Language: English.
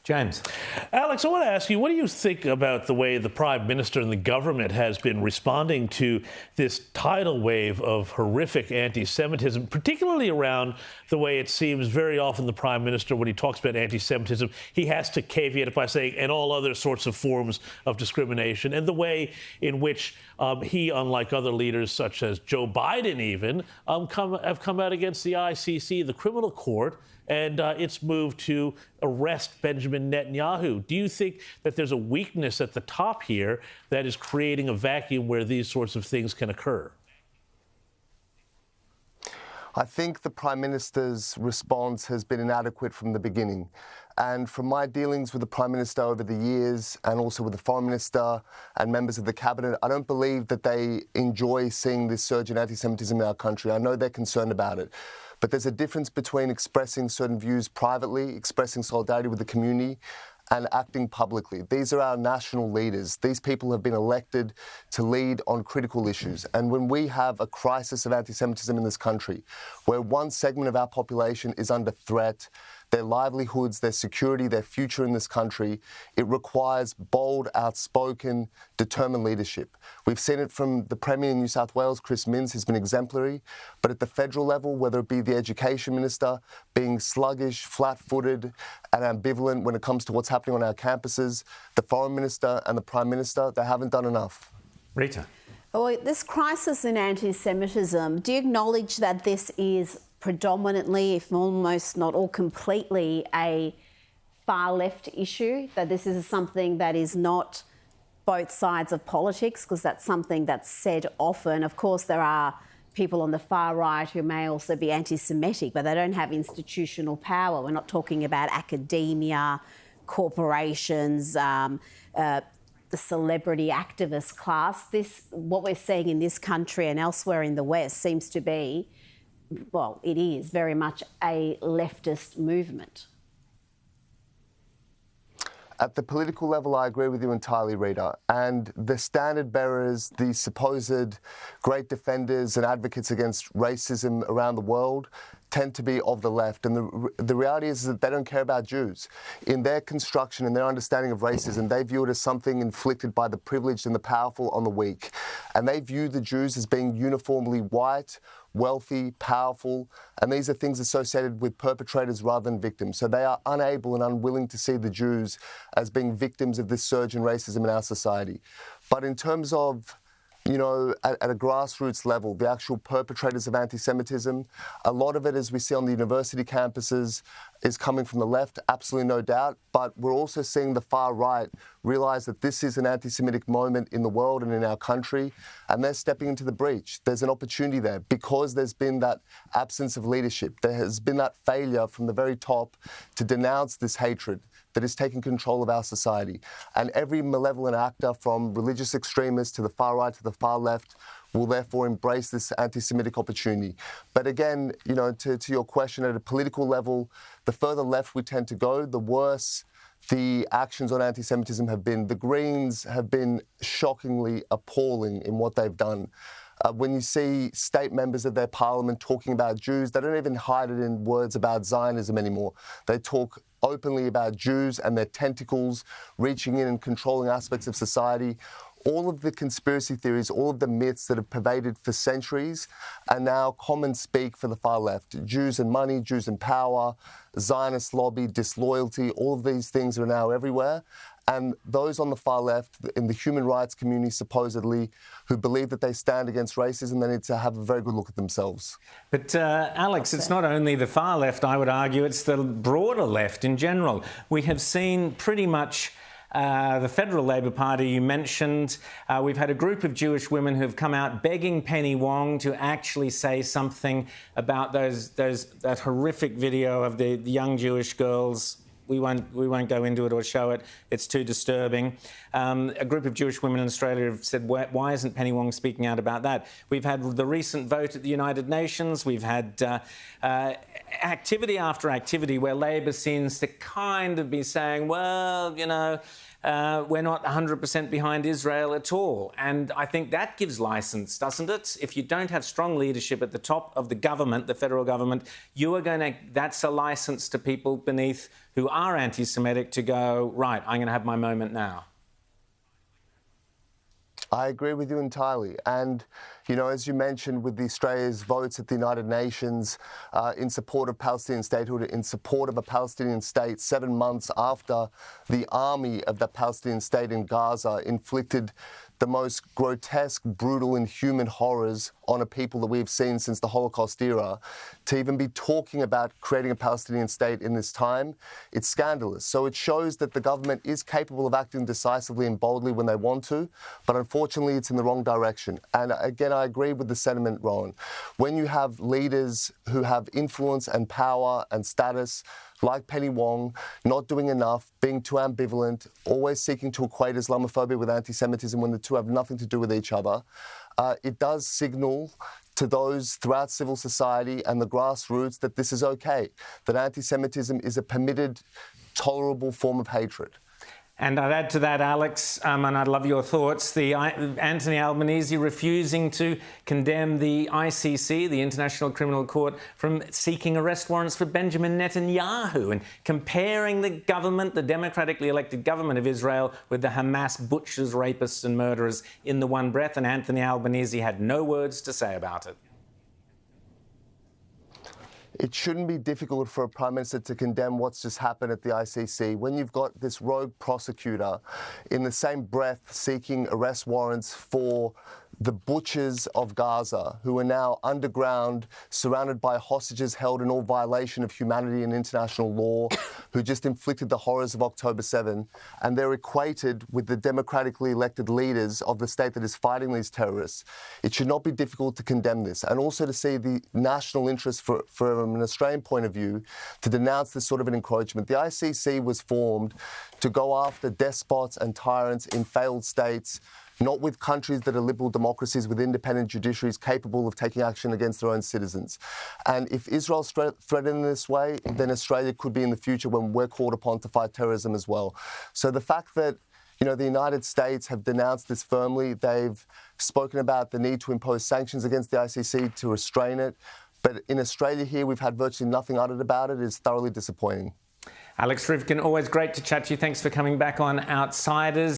James. Alex, I want to ask you, what do you think about the way the Prime Minister and the government has been responding to this tidal wave of horrific anti-Semitism, particularly around the way it seems very often the Prime Minister, when he talks about anti-Semitism, he has to caveat it by saying, and all other sorts of forms of discrimination, and the way in which he, unlike other leaders such as Joe Biden even, have come out against the ICC, the criminal court, and its move to arrest Benjamin Netanyahu. Do you think that there's a weakness at the top here that is creating a vacuum where these sorts of things can occur? I think the Prime Minister's response has been inadequate from the beginning. And from my dealings with the Prime Minister over the years, and also with the Foreign Minister and members of the Cabinet, I don't believe that they enjoy seeing this surge in anti-Semitism in our country. I know they're concerned about it. But there's a difference between expressing certain views privately, expressing solidarity with the community, and acting publicly. These are our national leaders. These people have been elected to lead on critical issues. And when we have a crisis of anti-Semitism in this country, where one segment of our population is under threat, their livelihoods, their security, their future in this country, it requires bold, outspoken, determined leadership. We've seen it from the Premier in New South Wales, Chris Minns, who's been exemplary, but at the federal level, whether it be the Education Minister being sluggish, flat-footed and ambivalent when it comes to what's happening on our campuses, the Foreign Minister and the Prime Minister, they haven't done enough. Rita. Well, this crisis in anti-Semitism, do you acknowledge that this is predominantly, if almost not all completely, a far-left issue, that this is something that is not both sides of politics, because that's something that's said often. Of course, there are people on the far right who may also be anti-Semitic, but they don't have institutional power. We're not talking about academia, corporations, the celebrity activist class. What we're seeing in this country and elsewhere in the West seems to be, well, it is very much a leftist movement. At the political level, I agree with you entirely, Rita. And the standard bearers, the supposed great defenders and advocates against racism around the world, tend to be of the left. And the reality is that they don't care about Jews. In their construction and their understanding of racism, they view it as something inflicted by the privileged and the powerful on the weak. And they view the Jews as being uniformly white, wealthy, powerful, and these are things associated with perpetrators rather than victims. So they are unable and unwilling to see the Jews as being victims of this surge in racism in our society. But in terms of, you know, at a grassroots level, the actual perpetrators of anti-Semitism, a lot of it, as we see on the university campuses, is coming from the left, absolutely no doubt. But we're also seeing the far right realise that this is an anti-Semitic moment in the world and in our country, and they're stepping into the breach. There's an opportunity there because there's been that absence of leadership. There has been that failure from the very top to denounce this hatred that is taking control of our society. And every malevolent actor, from religious extremists to the far right to the far left, will therefore embrace this anti-Semitic opportunity. But again, you know, to your question, at a political level, the further left we tend to go, the worse the actions on anti-Semitism have been. The Greens have been shockingly appalling in what they've done. When you see state members of their parliament talking about Jews, they don't even hide it in words about Zionism anymore. They talk openly about Jews and their tentacles reaching in and controlling aspects of society. All of the conspiracy theories, all of the myths that have pervaded for centuries are now common speak for the far left. Jews and money, Jews and power, Zionist lobby, disloyalty, all of these things are now everywhere. And those on the far left, in the human rights community supposedly, who believe that they stand against racism, they need to have a very good look at themselves. But Alex, it's not only the far left, I would argue, it's the broader left in general. We have seen pretty much the Federal Labor Party you mentioned. We've had a group of Jewish women who've come out begging Penny Wong to actually say something about that horrific video of the young Jewish girls. We won't go into it or show it. It's too disturbing. A group of Jewish women in Australia have said, why isn't Penny Wong speaking out about that? We've had the recent vote at the United Nations. We've had activity after activity where Labor seems to kind of be saying, well, you know, we're not 100% behind Israel at all. And I think that gives licence, doesn't it? If you don't have strong leadership at the top of the government, the federal government, that's a licence to people beneath who are anti-Semitic to go, right, I'm going to have my moment now. I agree with you entirely. And, you know, as you mentioned with Australia's votes at the United Nations in support of Palestinian statehood, in support of a Palestinian state 7 months after the army of the Palestinian state in Gaza inflicted the most grotesque, brutal, inhuman horrors on a people that we've seen since the Holocaust era, to even be talking about creating a Palestinian state in this time, it's scandalous. So it shows that the government is capable of acting decisively and boldly when they want to, but unfortunately it's in the wrong direction. And again, I agree with the sentiment, Rowan. When you have leaders who have influence and power and status, like Penny Wong, not doing enough, being too ambivalent, always seeking to equate Islamophobia with anti-Semitism when the two have nothing to do with each other, it does signal to those throughout civil society and the grassroots that this is okay, that anti-Semitism is a permitted, tolerable form of hatred. And I'd add to that, Alex, and I'd love your thoughts, Anthony Albanese refusing to condemn the ICC, the International Criminal Court, from seeking arrest warrants for Benjamin Netanyahu and comparing the government, the democratically elected government of Israel, with the Hamas butchers, rapists and murderers in the one breath. And Anthony Albanese had no words to say about it. It shouldn't be difficult for a Prime Minister to condemn what's just happened at the ICC when you've got this rogue prosecutor in the same breath seeking arrest warrants for the butchers of Gaza, who are now underground, surrounded by hostages held in all violation of humanity and international law, who just inflicted the horrors of October 7, and they're equated with the democratically elected leaders of the state that is fighting these terrorists. It should not be difficult to condemn this, and also to see the national interest from an Australian point of view to denounce this sort of an encroachment. The ICC was formed to go after despots and tyrants in failed states, not with countries that are liberal democracies with independent judiciaries capable of taking action against their own citizens. And if Israel's threatened in this way, then Australia could be in the future when we're called upon to fight terrorism as well. So the fact that, you know, the United States have denounced this firmly, they've spoken about the need to impose sanctions against the ICC to restrain it, but in Australia here, we've had virtually nothing uttered about it. It's thoroughly disappointing. Alex Ryvchin, always great to chat to you. Thanks for coming back on Outsiders.